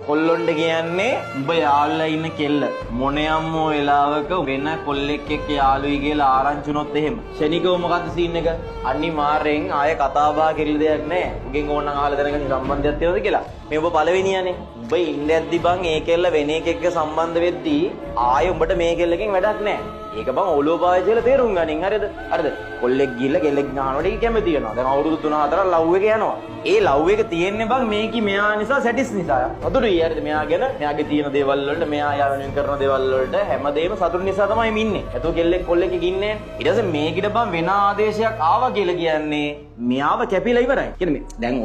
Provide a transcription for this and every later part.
කොල්ලොන්ට කියන්නේ උඹ යාළුලා ඉන්න කෙල්ල මොනියම්ම වෙලාවක වෙන කොල්ලෙක් එක්ක යාළුයි කියලා ආරංචි වුණොත් එහෙම ෂණිකව මොකද්ද සීන් එක අනිවාර්යෙන් ආයෙ කතා බහ කිරිල දෙයක් නැහැ උගෙන් ඕනනම් අහලා දැනගන්න සම්බන්ධයක් තියෙනවද කියලා මේ ඔබ පළවෙනියනේ උඹ ඉන්න ඇද්දි බං ඒ කෙල්ල වෙන එකෙක්ක සම්බන්ධ වෙද්දී ආයෙ උඹට මේ කෙල්ලකින් වැඩක් නැහැ ඒක බං ඔලුව පාවයි කියලා තේරුම් ගනින් හරිද හරිද කොල්ලෙක් ගිහලා කෙල්ලෙක් ගන්නවට ඒක කැමති වෙනවා දැන් අවුරුදු 3-4 ලව් එක යනවා ඒ ලව් එක තියෙන්නේ බං මේකි මෙයා නිසා සැටිස් නිසා සතුටුයි හරිද මෙයා ගැන මෙයාගේ තියෙන දේවල් වලට මෙයා යාවෙනින් කරන දේවල් වලට හැමදේම සතුටු නිසා තමයි මේ ඉන්නේ එතකොට කෙල්ලෙක් කොල්ලෙක් ඉන්නේ ඊට පස්සේ මේකිට බං වෙන ආදේශයක් ආවා කියලා කියන්නේ මෙයාව කැපිලා ඉවරයි කියන්නේ දැන්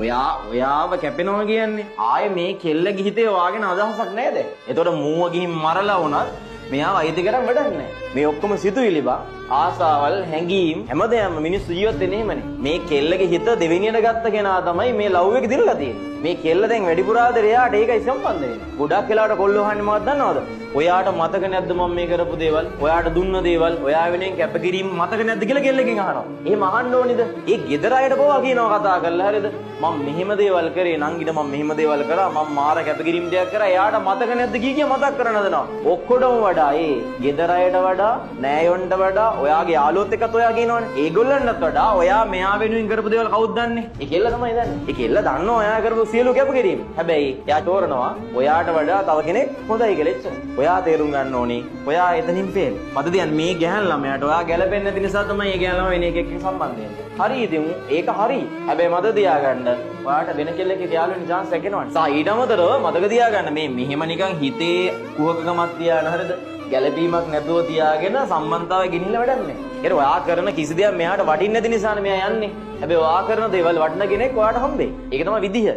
ඔයාව කැපෙනවා කියන්නේ ආයේ මේ කෙල්ල ගිහිතේ වාගෙන අදහසක් නැහැ දැන් එතකොට මූව ගිහින් මරලා වුණත් මෙයාව අයිති කරන් වැඩක් නැහැ මේ ඔක්කොම සිතුවිලි බා ආසාවල් හැඟීම් හැමදේම මිනිස්සු ජීවත් වෙන්නේ එහෙමනේ මේ කෙල්ලගේ හිත දෙවෙනියට ගත්ත කෙනා තමයි මේ ලව් එක දිනලා තියෙන්නේ මේ කෙල්ල දැන් වැඩිපුර ආදරේ එයාට ඒකයි සම්බන්ධ වෙන්නේ ගොඩක් වෙලාවට කොල්ලෝ අහන්නේ මොකක්ද දන්නවද ඔයාට මතක නැද්ද මම මේ කරපු දේවල් ඔයාට දුන්න දේවල් ඔයා වෙනුවෙන් කැපකිරීම මතක නැද්ද කියලා කෙල්ලකින් අහනවා එහෙම අහන්න ඕනිද ඒ ගෙදර අයට පොවා කියනවා කතා කරලා හරියද මම මෙහෙම දේවල් කරේ නංගිට මම මෙහෙම දේවල් කරා මම මාර කැපකිරීම දෙයක් කරා එයාට මතක නැද්ද කිය මතක් කරන්න හදනවා ඔක්කොටම වඩා ඒ ගෙදර අයට වඩා නෑයොන්ට වඩා ඔයාගේ යාළුවොත් එක්කත් ඔයා කියනවනේ ඒගොල්ලන්ටත් වඩා ඔයා මෙයා වෙනුවෙන් කරපු දේවල් කවුද දන්නේ ඒ කෙල්ල තමයි දන්නේ ඒ කෙල්ල දන්නවා ඔයා කරපු සියලු කැපකිරීම හැබැයි එයා තෝරනවා ඔයාට වඩා තව කෙනෙක් හොඳයි කියලා එච්චර ඔයා තේරුම් ගන්න ඕනේ ඔයා එතනින් ෆේල් මතද යන්නේ මේ ගැහන් ළමයාට ඔයා ගැලපෙන්නේ නැති නිසා තමයි ඒ ගැහන් ළමයා වෙන එකකින් සම්බන්ධ වෙන්නේ හරි ඉතින් ඒක හරි හැබැයි මතද තියාගන්න ඔයාට වෙන කෙල්ලෙක් යාළුවෙන් chance එකක් එනවනේ සා ඊට අමතරව මතක තියාගන්න මේ මෙහෙම නිකන් හිතේ කුහකකමක් තියාන හරියද ගැළපීමක් නැතුව තියාගෙන සම්බන්ධතාවය ගෙනින්න වැඩක් නැහැ. ඒක ඔයා කරන කිසි දෙයක් මෙයාට වටින්නේ නැති නිසානේ මෙයා යන්නේ. හැබැයි ඔයා කරන දේවල් වටින කෙනෙක් ඔයාට හම්බෙයි. ඒක තමයි විදිහ.